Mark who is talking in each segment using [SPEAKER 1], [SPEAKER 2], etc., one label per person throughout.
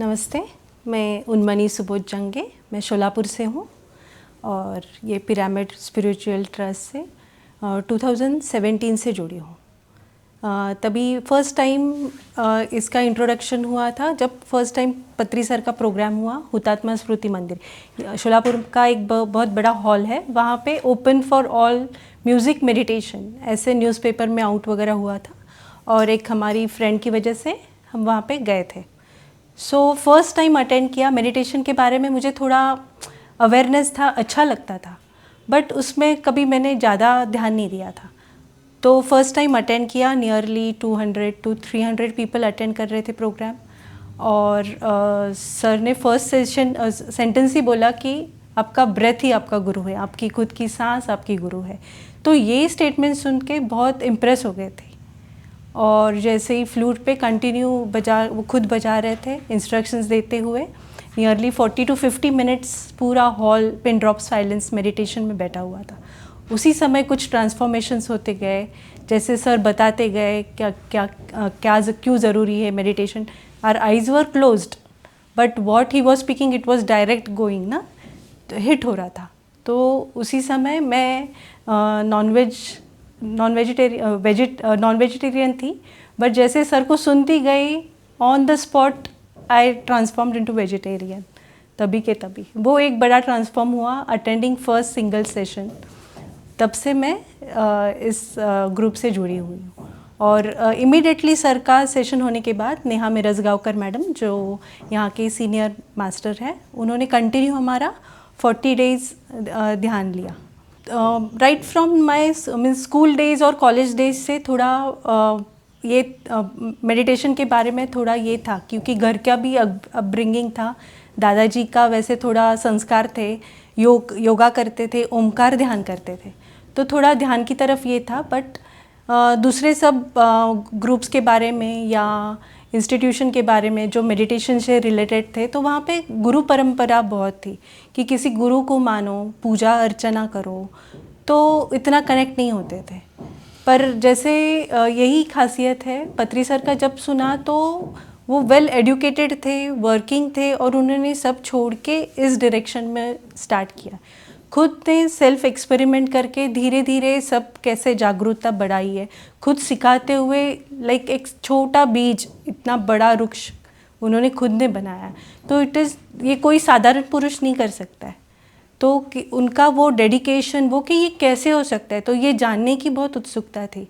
[SPEAKER 1] नमस्ते, मैं उन्मनी सुबोध जंगे, मैं शोलापुर से हूँ और ये पिरामिड स्पिरिचुअल ट्रस्ट से 2017 से जुड़ी हूँ। तभी फर्स्ट टाइम इसका इंट्रोडक्शन हुआ था जब फर्स्ट टाइम पत्री सर का प्रोग्राम हुआ हुतात्मा स्मृति मंदिर। शोलापुर का एक बहुत बड़ा हॉल है, वहाँ पे open for all music meditation ऐसे न्यूज़पेपर में आउट वगैरह हुआ था और एक हमारी फ्रेंड की वजह से हम वहाँ पे गए थे। सो फर्स्ट टाइम अटेंड किया। मेडिटेशन के बारे में मुझे थोड़ा अवेयरनेस था, अच्छा लगता था, बट उसमें कभी मैंने ज़्यादा ध्यान नहीं दिया था। तो फर्स्ट टाइम अटेंड किया। नियरली 200 to 300 पीपल अटेंड कर रहे थे प्रोग्राम। और सर ने फर्स्ट सेंटेंस ही बोला कि आपका ब्रेथ ही आपका गुरु है, आपकी खुद की सांस आपकी गुरु है। तो ये स्टेटमेंट सुन के बहुत इम्प्रेस हो गए थे और जैसे ही फ्लूट पे कंटिन्यू वो खुद बजा रहे थे इंस्ट्रक्शंस देते हुए। नियरली 40 to 50 मिनट्स पूरा hall pin drop silence meditation में बैठा हुआ था। उसी समय कुछ ट्रांसफॉर्मेशंस होते गए, जैसे सर बताते गए क्यों ज़रूरी है meditation. Our eyes were closed but what he was speaking it was direct going ना, हिट हो रहा था। तो उसी समय मैं नॉन वेजिटेरियन थी, बट जैसे सर को सुनती गई on the spot I transformed into vegetarian. तभी के तभी वो एक बड़ा ट्रांसफॉर्म हुआ अटेंडिंग फर्स्ट सिंगल सेशन। तब से मैं इस ग्रुप से जुड़ी हुई हूँ। और इमीडिएटली सर का सेशन होने के बाद नेहा मिरजगांवकर मैडम, जो यहाँ के सीनियर मास्टर है, उन्होंने कंटिन्यू हमारा 40 डेज़ ध्यान लिया। Right from my school days और कॉलेज डेज से थोड़ा ये मेडिटेशन के बारे में थोड़ा ये था, क्योंकि घर का भी अपब्रिंगिंग था। दादाजी का वैसे थोड़ा संस्कार थे, योगा करते थे, ओमकार ध्यान करते थे, तो थोड़ा ध्यान की तरफ ये था। बट दूसरे सब ग्रुप्स के बारे में या इंस्टीट्यूशन के बारे में जो मेडिटेशन से रिलेटेड थे, तो वहाँ पे गुरु परंपरा बहुत थी कि किसी गुरु को मानो, पूजा अर्चना करो, तो इतना कनेक्ट नहीं होते थे। पर जैसे यही खासियत है, पत्री सर का जब सुना तो वो वेल एजुकेटेड थे, वर्किंग थे, और उन्होंने सब छोड़ के इस डायरेक्शन में स्टार्ट किया। खुद ने सेल्फ एक्सपेरिमेंट करके धीरे धीरे सब कैसे जागरूकता बढ़ाई है, खुद सिखाते हुए लाइक एक छोटा बीज इतना बड़ा वृक्ष उन्होंने खुद ने बनाया। तो ये कोई साधारण पुरुष नहीं कर सकता है। तो उनका वो डेडिकेशन, वो कि ये कैसे हो सकता है, तो ये जानने की बहुत उत्सुकता थी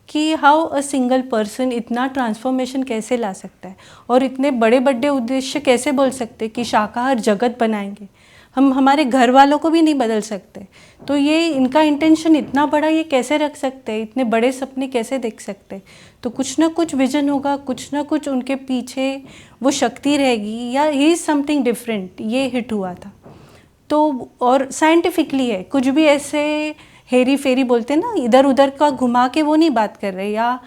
[SPEAKER 1] कि हाउ अ सिंगल पर्सन इतना ट्रांसफॉर्मेशन कैसे ला सकता है और इतने बड़े बड़े उद्देश्य कैसे बोल सकते कि शाकाहार जगत बनाएंगे। हम हमारे घर वालों को भी नहीं बदल सकते, तो ये इनका इंटेंशन इतना बड़ा ये कैसे रख सकते हैं, इतने बड़े सपने कैसे देख सकते हैं। तो कुछ ना कुछ विजन होगा, कुछ ना कुछ उनके पीछे वो शक्ति रहेगी, या ही इज़ समथिंग डिफरेंट। ये हिट हुआ था। तो और साइंटिफिकली है, कुछ भी ऐसे हेरी फेरी बोलते हैं ना, इधर उधर का घुमा के वो नहीं बात कर रहे, या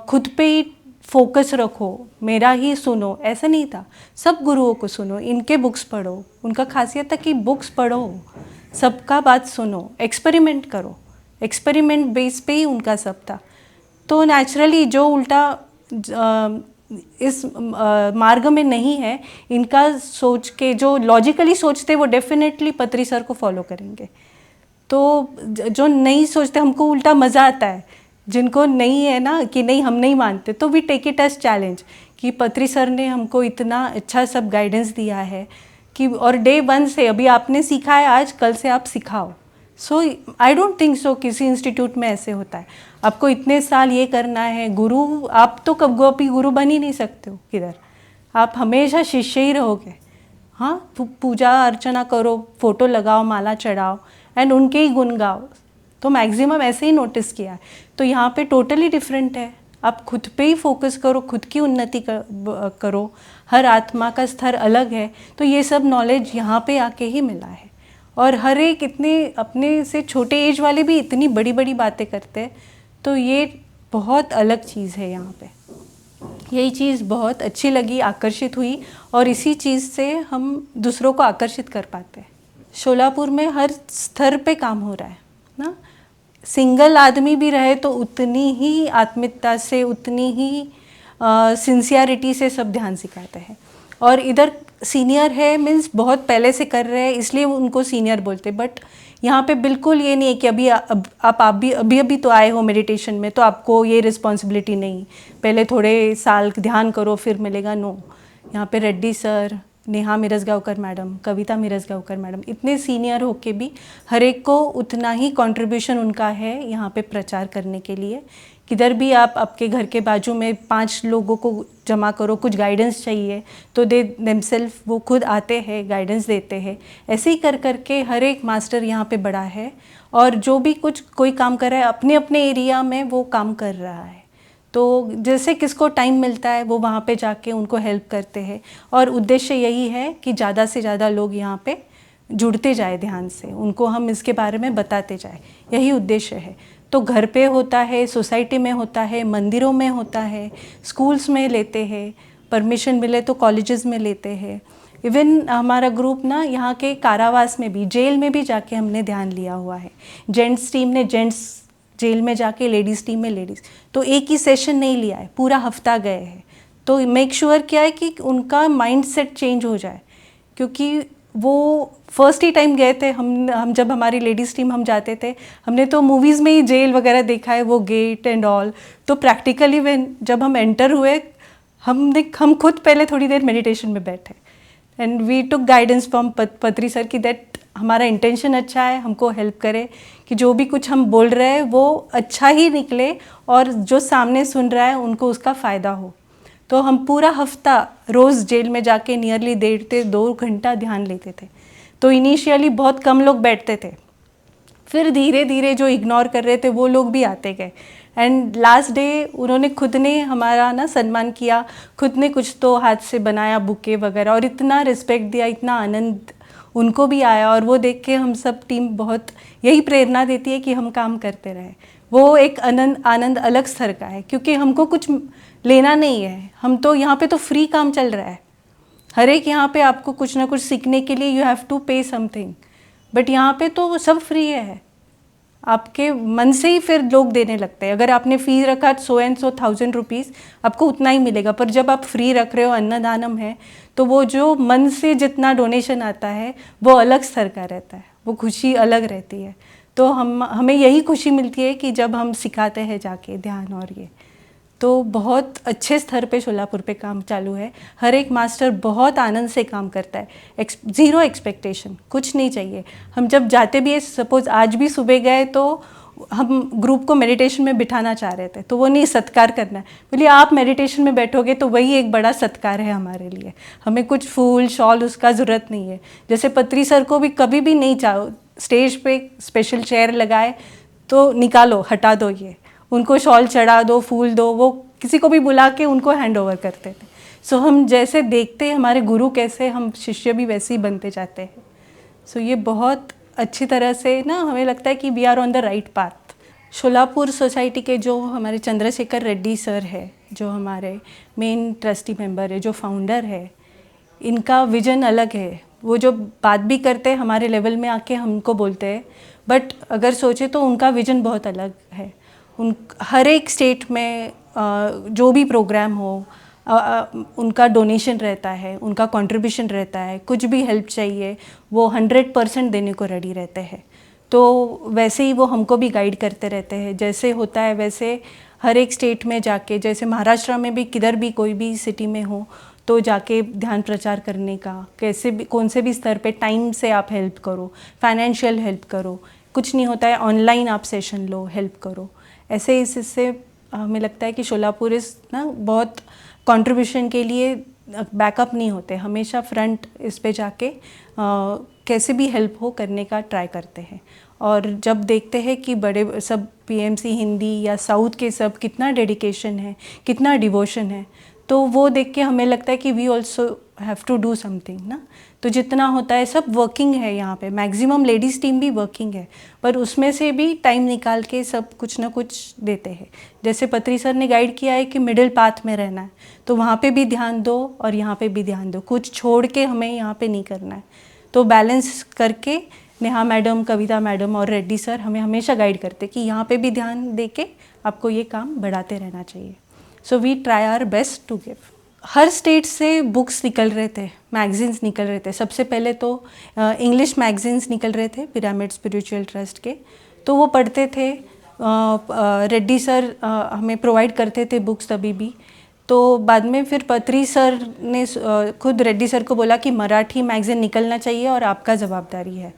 [SPEAKER 1] खुद पे ही फोकस रखो, मेरा ही सुनो, ऐसा नहीं था। सब गुरुओं को सुनो, इनके बुक्स पढ़ो। उनका खासियत था कि बुक्स पढ़ो, सबका बात सुनो, एक्सपेरिमेंट करो। एक्सपेरिमेंट बेस पे ही उनका सब था। तो नेचुरली जो उल्टा इस मार्ग में नहीं है, इनका सोच के जो लॉजिकली सोचते वो डेफिनेटली पत्री सर को फॉलो करेंगे। तो जो नहीं सोचते, हमको उल्टा मज़ा आता है। जिनको नहीं है ना कि नहीं हम नहीं मानते, तो we take it as challenge कि पत्री सर ने हमको इतना अच्छा सब गाइडेंस दिया है कि, और डे 1 से अभी आपने सीखा है, आज कल से आप सिखाओ। सो आई डोंट थिंक सो किसी इंस्टीट्यूट में ऐसे होता है, आपको इतने साल ये करना है। गुरु आप तो कब गोपी गुरु बन ही नहीं सकते हो किधर, आप हमेशा शिष्य ही रहोगे। हाँ, पूजा अर्चना करो, फोटो लगाओ, माला चढ़ाओ एंड उनके ही गुण गाओ। तो मैक्सिमम ऐसे ही नोटिस किया है। तो यहाँ पे टोटली डिफरेंट है, आप खुद पे ही फोकस करो, खुद की उन्नति करो। हर आत्मा का स्तर अलग है, तो ये सब नॉलेज यहाँ पे आके ही मिला है। और हर एक इतने अपने से छोटे एज वाले भी इतनी बड़ी बड़ी बातें करते हैं, तो ये बहुत अलग चीज़ है यहाँ पे। यही चीज़ बहुत अच्छी लगी, आकर्षित हुई, और इसी चीज़ से हम दूसरों को आकर्षित कर पाते हैं। शोलापुर में हर स्तर पे काम हो रहा है ना। सिंगल आदमी भी रहे तो उतनी ही आत्मिकता से, उतनी ही सिंसियरिटी से सब ध्यान सिखाते हैं। और इधर सीनियर है मीन्स बहुत पहले से कर रहे हैं इसलिए उनको सीनियर बोलते, बट यहाँ पे बिल्कुल ये नहीं है कि आप भी अभी तो आए हो मेडिटेशन में तो आपको ये रिस्पॉन्सिबिलिटी नहीं, पहले थोड़े साल ध्यान करो फिर मिलेगा, नो। यहाँ पे रेड्डी सर, नेहा मिरजगांवकर मैडम, कविता मिरजगांवकर मैडम, इतने सीनियर होके भी हर एक को उतना ही कंट्रीब्यूशन उनका है यहाँ पे प्रचार करने के लिए। किधर भी आप आपके घर के बाजू में 5 लोगों को जमा करो, कुछ गाइडेंस चाहिए तो दे देमसेल्फ वो खुद आते हैं, गाइडेंस देते हैं। ऐसे ही कर करके हर एक मास्टर यहाँ पे बड़ा है और जो भी कुछ कोई काम कर रहा है अपने अपने एरिया में वो काम कर रहा है। तो जैसे किसको टाइम मिलता है वो वहाँ पे जाके उनको हेल्प करते हैं और उद्देश्य यही है कि ज़्यादा से ज़्यादा लोग यहाँ पे जुड़ते जाए ध्यान से, उनको हम इसके बारे में बताते जाए, यही उद्देश्य है। तो घर पे होता है, सोसाइटी में होता है, मंदिरों में होता है, स्कूल्स में लेते हैं, परमिशन मिले तो कॉलेजेस में लेते हैं। इवन हमारा ग्रुप ना यहाँ के कारावास में भी, जेल में भी जाके हमने ध्यान लिया हुआ है। जेंट्स टीम ने जेंट्स जेल में जाके, लेडीज़ टीम में लेडीज़, तो एक ही सेशन नहीं लिया है, पूरा हफ्ता गए हैं। तो मेक श्योर क्या है कि उनका माइंड सेट चेंज हो जाए, क्योंकि वो फर्स्ट ही टाइम गए थे। हम जब हमारी लेडीज़ टीम हम जाते थे, हमने तो मूवीज़ में ही जेल वगैरह देखा है, वो गेट एंड ऑल। तो प्रैक्टिकली जब हम एंटर हुए, हम खुद पहले थोड़ी देर मेडिटेशन में बैठे and we took guidance from Patri sir कि दैट हमारा इंटेंशन अच्छा है, हमको हेल्प करे कि जो भी कुछ हम बोल रहे हैं वो अच्छा ही निकले और जो सामने सुन रहा है उनको उसका फ़ायदा हो। तो हम पूरा हफ्ता रोज़ जेल में जाके नियरली 1.5 से 2 घंटा ध्यान लेते थे। तो इनिशियली बहुत कम लोग बैठते थे, फिर धीरे धीरे जो इग्नोर कर रहे थे वो लोग भी आते गए एंड लास्ट डे उन्होंने खुद ने हमारा ना सम्मान किया, खुद ने कुछ तो हाथ से बनाया बुके वगैरह और इतना रिस्पेक्ट दिया, इतना आनंद उनको भी आया। और वो देख के हम सब टीम बहुत यही प्रेरणा देती है कि हम काम करते रहें। वो एक आनंद अलग स्तर का है, क्योंकि हमको कुछ लेना नहीं है, हम तो यहाँ पे तो फ्री काम चल रहा है। हर एक यहाँ पे आपको कुछ ना कुछ सीखने के लिए यू हैव टू पे समथिंग, बट यहाँ पे तो सब फ्री है, आपके मन से ही फिर लोग देने लगते हैं। अगर आपने फीस रखा 100 एंड 100 1000 रुपीज़, आपको उतना ही मिलेगा। पर जब आप फ्री रख रहे हो, अन्नदानम है, तो वो जो मन से जितना डोनेशन आता है वो अलग स्तर का रहता है, वो खुशी अलग रहती है। तो हमें यही खुशी मिलती है कि जब हम सिखाते हैं जाके ध्यान, और ये तो बहुत अच्छे स्तर पे शोलापुर पे काम चालू है। हर एक मास्टर बहुत आनंद से काम करता है, ज़ीरो एक्सपेक्टेशन, कुछ नहीं चाहिए। हम जब जाते भी है, सपोज़ आज भी सुबह गए तो हम ग्रुप को मेडिटेशन में बिठाना चाह रहे थे, तो वो नहीं, सत्कार करना है। बोलिए आप मेडिटेशन में बैठोगे तो वही एक बड़ा सत्कार है हमारे लिए, हमें कुछ फूल शॉल उसका ज़रूरत नहीं है। जैसे पत्री सर को भी कभी भी नहीं चाहो स्टेज पे स्पेशल चेयर लगाए तो निकालो, हटा दो, ये उनको शॉल चढ़ा दो, फूल दो, वो किसी को भी बुला के उनको हैंड ओवर करते थे। सो हम जैसे देखते हैं हमारे गुरु कैसे, हम शिष्य भी वैसे ही बनते जाते हैं। सो ये बहुत अच्छी तरह से ना हमें लगता है कि we are on the right path. Sholapur society के जो हमारे चंद्रशेखर रेड्डी सर है, जो हमारे मेन ट्रस्टी मेंबर है, जो फाउंडर है, इनका विजन अलग है। वो जो बात भी करते हैं हमारे लेवल में आके हमको बोलते हैं, बट अगर सोचे तो उनका विजन बहुत अलग है। हर एक स्टेट में जो भी प्रोग्राम हो उनका डोनेशन रहता है, उनका कंट्रीब्यूशन रहता है, कुछ भी हेल्प चाहिए वो 100% देने को रेडी रहते हैं। तो वैसे ही वो हमको भी गाइड करते रहते हैं, जैसे होता है वैसे हर एक स्टेट में जाके, जैसे महाराष्ट्र में भी किधर भी कोई भी सिटी में हो तो जाके ध्यान प्रचार करने का, कैसे भी कौन से भी स्तर पे टाइम से आप हेल्प करो, फाइनेंशियल हेल्प करो, कुछ नहीं होता है ऑनलाइन आप सेशन लो, हेल्प करो। ऐसे इससे हमें लगता है कि शोलापुर इस ना बहुत कंट्रीब्यूशन के लिए बैकअप नहीं होते, हमेशा फ्रंट इस पे जाके कैसे भी हेल्प हो करने का ट्राई करते हैं। और जब देखते हैं कि बड़े सब पीएमसी हिंदी या साउथ के सब कितना डेडिकेशन है, कितना डिवोशन है, तो वो देख के हमें लगता है कि we also have to do something ना। तो जितना होता है सब वर्किंग है यहाँ पे, मैक्सिमम लेडीज़ टीम भी वर्किंग है, पर उसमें से भी टाइम निकाल के सब कुछ ना कुछ देते हैं। जैसे पत्री सर ने गाइड किया है कि मिडिल पाथ में रहना है, तो वहाँ पे भी ध्यान दो और यहाँ पे भी ध्यान दो, कुछ छोड़ के हमें यहाँ पे नहीं करना है। तो बैलेंस करके नेहा मैडम, कविता मैडम और रेड्डी सर हमें हमेशा गाइड करते कि यहाँ पे भी ध्यान दे के आपको ये काम बढ़ाते रहना चाहिए। So we try our best to give. हर स्टेट से बुक्स निकल रहे थे, मैगजीन्स निकल रहे थे। सबसे पहले तो इंग्लिश मैगजीन्स निकल रहे थे पिरामिड स्पिरिचुअल ट्रस्ट के, तो वो पढ़ते थे। रेड्डी सर हमें प्रोवाइड करते थे बुक्स तभी भी। तो बाद में फिर पत्री सर ने खुद रेड्डी सर को बोला कि मराठी मैगज़ीन निकलना चाहिए और आपका जवाबदारी है।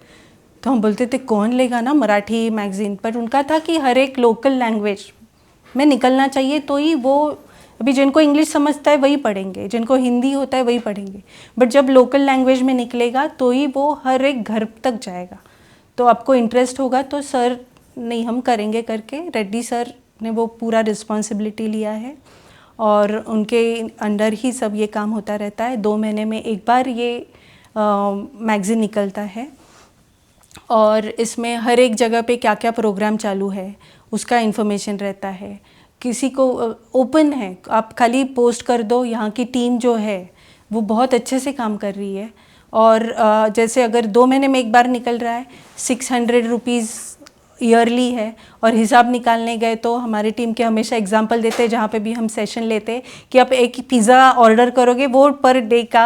[SPEAKER 1] तो हम बोलते थे कौन लेगा ना मराठी मैगज़ीन, पर उनका था कि हर एक लोकल लैंग्वेज में निकलना चाहिए, तो ही वो, अभी जिनको इंग्लिश समझता है वही पढ़ेंगे, जिनको हिंदी होता है वही पढ़ेंगे, बट जब लोकल लैंग्वेज में निकलेगा तो ही वो हर एक घर तक जाएगा। तो आपको इंटरेस्ट होगा तो सर नहीं हम करेंगे करके रेड्डी सर ने वो पूरा रिस्पॉन्सिबिलिटी लिया है और उनके अंडर ही सब ये काम होता रहता है। 2 महीने में एक बार ये मैगज़ीन निकलता है और इसमें हर एक जगह पे क्या क्या प्रोग्राम चालू है उसका इन्फॉर्मेशन रहता है। किसी को ओपन है, आप खाली पोस्ट कर दो, यहाँ की टीम जो है वो बहुत अच्छे से काम कर रही है। और जैसे अगर 2 महीने में एक बार निकल रहा है, 600 रुपीज़ ईयरली है, और हिसाब निकालने गए तो हमारी टीम के हमेशा एग्जांपल देते हैं जहाँ पे भी हम सेशन लेते हैं कि आप एक पिज़्ज़ा ऑर्डर करोगे वो पर डे का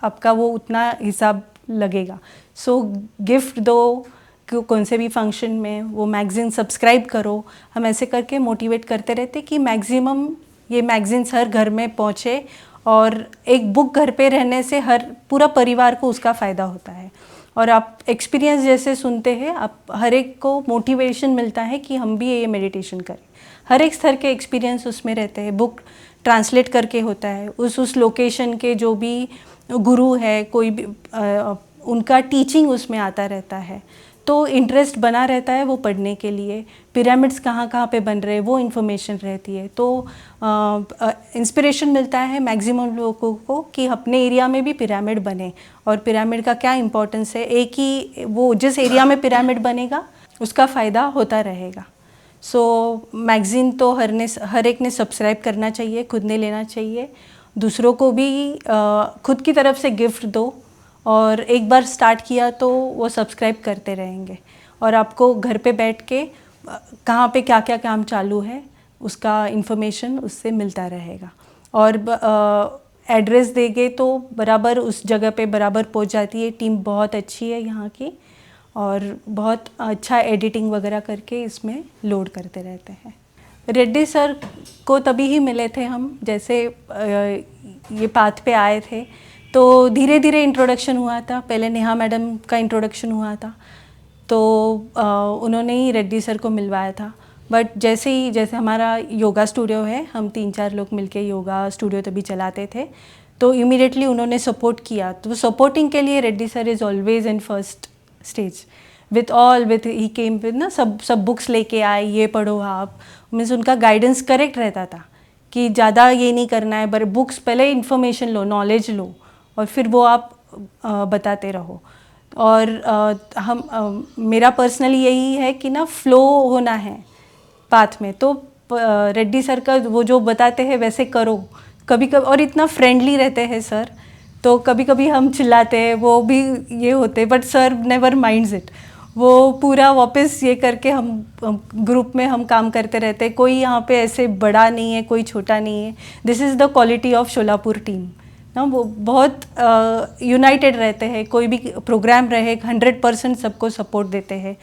[SPEAKER 1] आपका वो उतना हिसाब लगेगा। सो गिफ्ट दो कौन से भी फंक्शन में, वो मैगज़ीन सब्सक्राइब करो। हम ऐसे करके मोटिवेट करते रहते कि मैक्सिमम ये मैगज़ीन्स हर घर में पहुँचे, और एक बुक घर पे रहने से हर पूरा परिवार को उसका फ़ायदा होता है। और आप एक्सपीरियंस जैसे सुनते हैं, आप हर एक को मोटिवेशन मिलता है कि हम भी ये मेडिटेशन करें। हर एक स्तर के एक्सपीरियंस उसमें रहते हैं। बुक ट्रांसलेट करके होता है, उस लोकेशन के जो भी गुरु है, कोई भी उनका टीचिंग उसमें आता रहता है, तो इंटरेस्ट बना रहता है वो पढ़ने के लिए। पिरामिड्स कहाँ कहाँ पे बन रहे हैं वो इन्फॉर्मेशन रहती है, तो इंस्पिरेशन मिलता है मैक्सिमम लोगों को कि अपने एरिया में भी पिरामिड बने, और पिरामिड का क्या इम्पोर्टेंस है। एक ही वो जिस एरिया में पिरामिड बनेगा उसका फ़ायदा होता रहेगा। सो मैगज़ीन तो हर एक ने सब्सक्राइब करना चाहिए, खुद ने लेना चाहिए, दूसरों को भी खुद की तरफ से गिफ्ट दो, और एक बार स्टार्ट किया तो वो सब्सक्राइब करते रहेंगे, और आपको घर पे बैठ के कहाँ पे क्या क्या काम चालू है उसका इन्फॉर्मेशन उससे मिलता रहेगा। और एड्रेस देंगे तो बराबर उस जगह पे बराबर पहुंच जाती है। टीम बहुत अच्छी है यहाँ की, और बहुत अच्छा एडिटिंग वगैरह करके इसमें लोड करते रहते हैं। रेड्डी सर को तभी ही मिले थे हम, जैसे ये पाथ पे आए थे तो धीरे धीरे इंट्रोडक्शन हुआ था। पहले नेहा मैडम का इंट्रोडक्शन हुआ था, तो उन्होंने ही रेड्डी सर को मिलवाया था। बट जैसे हमारा योगा स्टूडियो है, हम 3-4 लोग मिलके योगा स्टूडियो तभी चलाते थे, तो इमीडिएटली उन्होंने सपोर्ट किया। तो सपोर्टिंग के लिए Reddy sir is always in first stage with he came with ना सब बुक्स लेके आए, ये पढ़ो आप, मीन्स उनका गाइडेंस करेक्ट रहता था कि ज़्यादा ये नहीं करना है, पर बुक्स पहले इन्फॉर्मेशन लो, नॉलेज लो, और फिर वो आप बताते रहो। और मेरा पर्सनली यही है कि ना फ्लो होना है पाथ में, तो रेड्डी सर का वो जो बताते हैं वैसे करो। कभी कभी और इतना फ्रेंडली रहते हैं सर, तो कभी कभी हम चिल्लाते हैं, वो भी ये होते, but sir never minds it. वो पूरा वापस ये करके हम ग्रुप में हम काम करते रहते हैं। कोई यहाँ पे ऐसे बड़ा नहीं है, कोई छोटा नहीं है। This is the quality of Solapur team ना, वो बहुत यूनाइटेड रहते हैं। कोई भी प्रोग्राम रहे 100% सबको सपोर्ट देते हैं,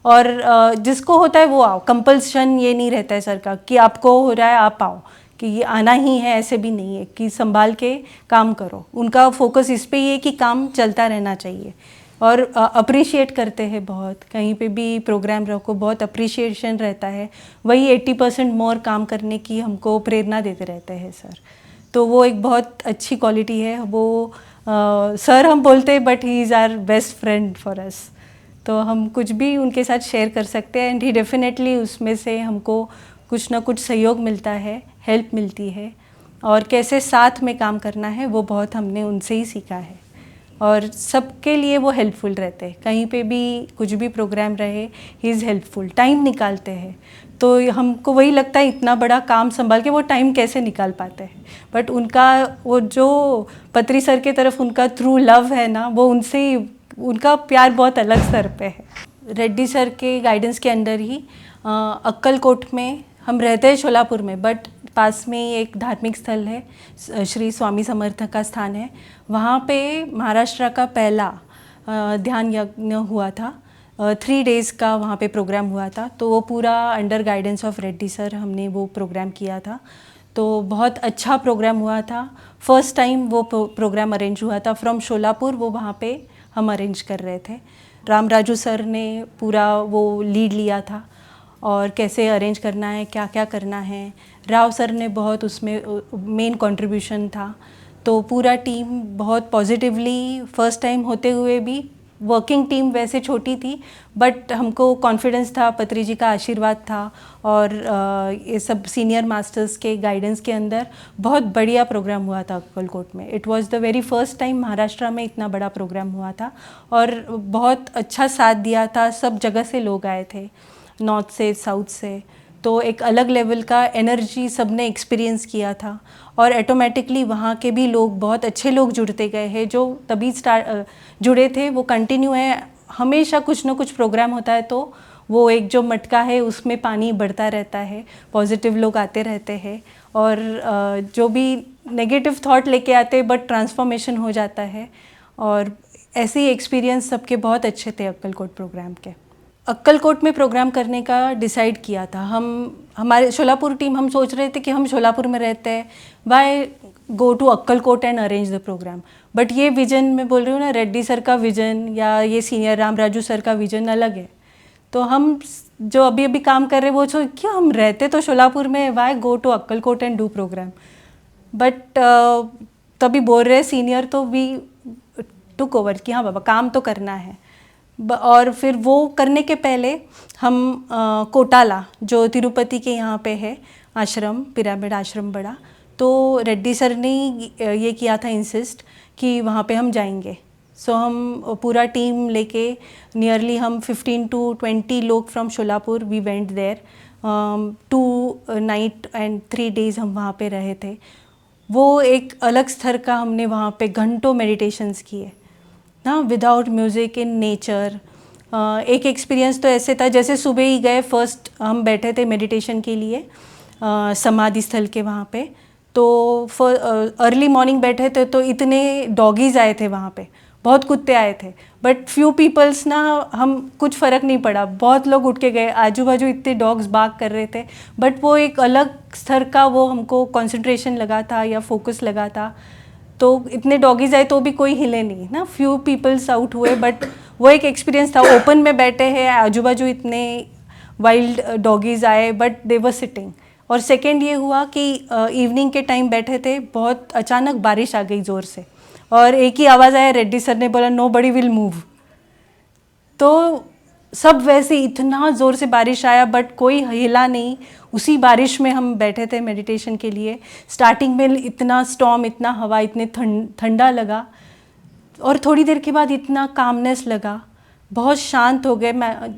[SPEAKER 1] और जिसको होता है वो आओ। कंपल्शन ये नहीं रहता है सर का कि आपको हो रहा है आप आओ, कि ये आना ही है, ऐसे भी नहीं है कि संभाल के काम करो। उनका फोकस इस पे ही है कि काम चलता रहना चाहिए, और अप्रिशिएट करते हैं बहुत। कहीं पे भी प्रोग्राम रखो बहुत अप्रिशिएशन रहता है, वही 80% मोर काम करने की हमको प्रेरणा देते रहते हैं सर। तो वो एक बहुत अच्छी क्वालिटी है। वो सर हम बोलते हैं, but he is our best friend for us. तो हम कुछ भी उनके साथ शेयर कर सकते हैं, एंड ही डेफिनेटली उसमें से हमको कुछ ना कुछ सहयोग मिलता है, हेल्प मिलती है, और कैसे साथ में काम करना है वो बहुत हमने उनसे ही सीखा है। और सबके लिए वो हेल्पफुल रहते हैं, कहीं पे भी कुछ भी प्रोग्राम रहे ही इज़ हेल्पफुल, टाइम निकालते हैं। तो हमको वही लगता है इतना बड़ा काम संभाल के वो टाइम कैसे निकाल पाते हैं, बट उनका वो जो पत्री सर के तरफ उनका थ्रू लव है ना, वो उनसे ही उनका प्यार बहुत अलग स्तर पे है। रेड्डी सर के गाइडेंस के अंडर ही अक्कलकोट में हम रहते हैं, शोलापुर में, बट पास में ही एक धार्मिक स्थल है, श्री स्वामी समर्थ का स्थान है। वहाँ पे महाराष्ट्र का पहला ध्यान यज्ञ हुआ था। 3 डेज़ का वहाँ पे प्रोग्राम हुआ था। तो वो पूरा under guidance of Reddy sir हमने वो प्रोग्राम किया था। तो बहुत अच्छा प्रोग्राम हुआ था। फर्स्ट टाइम वो प्रोग्राम अरेंज हुआ था फ्रॉम शोलापुर, वो वहाँ पे हम अरेंज कर रहे थे। राम राजू सर ने पूरा वो लीड लिया था और कैसे अरेंज करना है, क्या क्या करना है। राव सर ने बहुत उसमें मेन कंट्रीब्यूशन था। तो पूरा टीम बहुत पॉजिटिवली, फर्स्ट टाइम होते हुए भी वर्किंग टीम वैसे छोटी थी बट हमको कॉन्फिडेंस था, पत्री जी का आशीर्वाद था और ये सब सीनियर मास्टर्स के गाइडेंस के अंदर बहुत बढ़िया प्रोग्राम हुआ था अक्कलकोट में। It was the very first time Maharashtra में इतना बड़ा प्रोग्राम हुआ था और बहुत अच्छा साथ दिया था। सब जगह से लोग आए थे, नॉर्थ से, साउथ से। तो एक अलग लेवल का एनर्जी सबने एक्सपीरियंस किया था और ऑटोमेटिकली वहाँ के भी लोग, बहुत अच्छे लोग जुड़ते गए हैं जो तभी जुड़े थे, वो कंटिन्यू है। हमेशा कुछ ना कुछ प्रोग्राम होता है तो वो एक जो मटका है उसमें पानी बढ़ता रहता है, पॉजिटिव लोग आते रहते हैं और जो भी नेगेटिव थॉट लेके आते हैं बट ट्रांसफॉर्मेशन हो जाता है। और ऐसे ही एक्सपीरियंस सबके बहुत अच्छे थे अक्कलकोट प्रोग्राम के। अक्कलकोट में प्रोग्राम करने का डिसाइड किया था हमारे शोलापुर टीम। हम सोच रहे थे कि हम शोलापुर में रहते हैं, why go to Akkalkot and arrange the program. But ये विजन मैं बोल रही हूँ ना, रेड्डी सर का विजन या ये सीनियर राम राजू सर का विजन अलग है। तो हम जो अभी अभी काम कर रहे हैं वो सोच क्यों, हम रहते तो शोलापुर में, why go to Akkalkot and do program. But तभी बोल रहे सीनियर तो वी टुक ओवर कि हाँ बाबा काम तो करना है। और फिर वो करने के पहले हम कोटाला जो तिरुपति के यहाँ पे है आश्रम, पिरामिड आश्रम बड़ा, तो रेड्डी सर ने ये किया था इंसिस्ट कि वहाँ पे हम जाएंगे। सो हम पूरा टीम लेके नियरली हम 15 to 20 लोग from Solapur we went there 2 night and 3 days हम वहाँ पे रहे थे। वो एक अलग स्तर का हमने वहाँ पे घंटों मेडिटेशंस किए ना, विदाउट म्यूज़िक, इन नेचर। एक एक्सपीरियंस तो ऐसे था जैसे सुबह ही गए, फर्स्ट हम बैठे थे मेडिटेशन के लिए समाधि स्थल के वहाँ पे। तो अर्ली मॉर्निंग बैठे थे तो इतने डॉगीज़ आए थे वहाँ पे, बहुत कुत्ते आए थे। बट फ्यू पीपल्स ना, हम कुछ फ़र्क नहीं पड़ा, बहुत लोग उठ के गए, आजू बाजू इतने डॉग्स बाग कर रहे थे। बट वो एक अलग स्तर का वो हमको कंसंट्रेशन लगा था या फोकस लगा था। तो इतने डॉगीज आए तो भी कोई हिले नहीं ना, फ्यू पीपल्स आउट हुए बट वो एक एक्सपीरियंस था। ओपन में बैठे हैं, आजू बाजू इतने वाइल्ड डॉगीज आए बट दे वर सिटिंग। और सेकेंड ये हुआ कि इवनिंग के टाइम बैठे थे, बहुत अचानक बारिश आ गई ज़ोर से और एक ही आवाज़ आया, रेड्डी सर ने बोला नो बडी विल मूव। तो सब वैसे इतना ज़ोर से बारिश आया बट कोई हिला नहीं। उसी बारिश में हम बैठे थे मेडिटेशन के लिए। स्टार्टिंग में इतना स्टॉर्म, इतना हवा, इतने ठंडा लगा और थोड़ी देर के बाद इतना कामनेस लगा, बहुत शांत हो गए।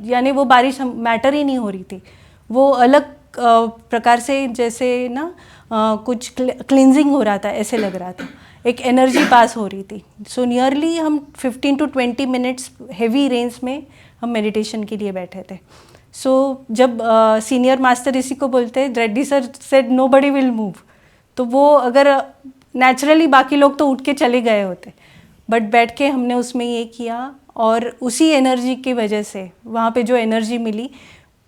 [SPEAKER 1] यानी वो बारिश मैटर ही नहीं हो रही थी, वो अलग प्रकार से जैसे ना कुछ क्लिनजिंग हो रहा था, ऐसे लग रहा था, एक एनर्जी पास हो रही थी। सो नियरली हम 15 to 20 मिनट्स हेवी रेंज में हम मेडिटेशन के लिए बैठे थे। सो जब सीनियर मास्टर इसी को बोलते हैं, Reddy sir said nobody will move, तो वो अगर नेचुरली बाकी लोग तो उठ के चले गए होते, बट बैठ के हमने उसमें ये किया और उसी एनर्जी की वजह से वहाँ पे जो एनर्जी मिली,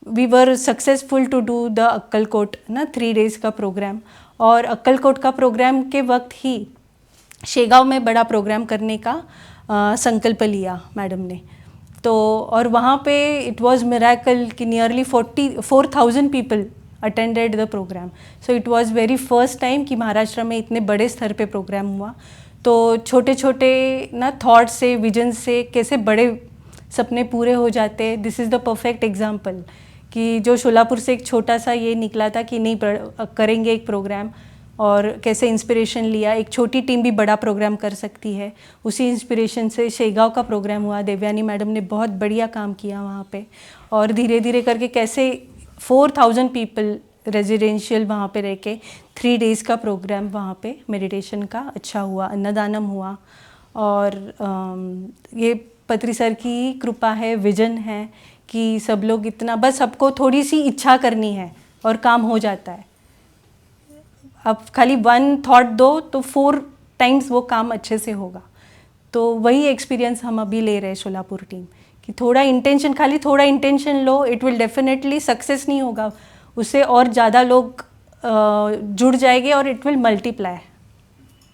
[SPEAKER 1] we were successful to do the Akkalkot ना 3 days का प्रोग्राम। और अक्कलकोट का प्रोग्राम के वक्त ही शेगांव में बड़ा प्रोग्राम करने का संकल्प लिया मैडम ने। तो और वहाँ पे इट वाज मिरेकल कि nearly 44,000 people attended the program. So it was very first time कि महाराष्ट्र में इतने बड़े स्तर पे प्रोग्राम हुआ। तो छोटे छोटे ना थॉट से, विजन से कैसे बड़े सपने पूरे हो जाते। This is the perfect example कि जो शोलापुर से एक छोटा सा ये निकला था कि नहीं करेंगे एक प्रोग्राम, और कैसे इंस्पिरेशन लिया, एक छोटी टीम भी बड़ा प्रोग्राम कर सकती है। उसी इंस्पिरेशन से शेगांव का प्रोग्राम हुआ, देवयानी मैडम ने बहुत बढ़िया काम किया वहाँ पे। और धीरे धीरे करके कैसे 4,000 पीपल रेजिडेंशियल वहाँ पे रह के 3 days का प्रोग्राम वहाँ पे मेडिटेशन का अच्छा हुआ, अन्नदानम हुआ। और ये पत्री सर की कृपा है, विजन है कि सब लोग इतना, बस सबको थोड़ी सी इच्छा करनी है और काम हो जाता है। अब खाली 1 थॉट दो तो 4 टाइम्स वो काम अच्छे से होगा। तो वही एक्सपीरियंस हम अभी ले रहे हैं शोलापुर टीम कि थोड़ा इंटेंशन, खाली थोड़ा intention low, it will definitely success नहीं होगा, उससे और ज़्यादा लोग जुड़ जाएंगे और इट विल मल्टीप्लाई।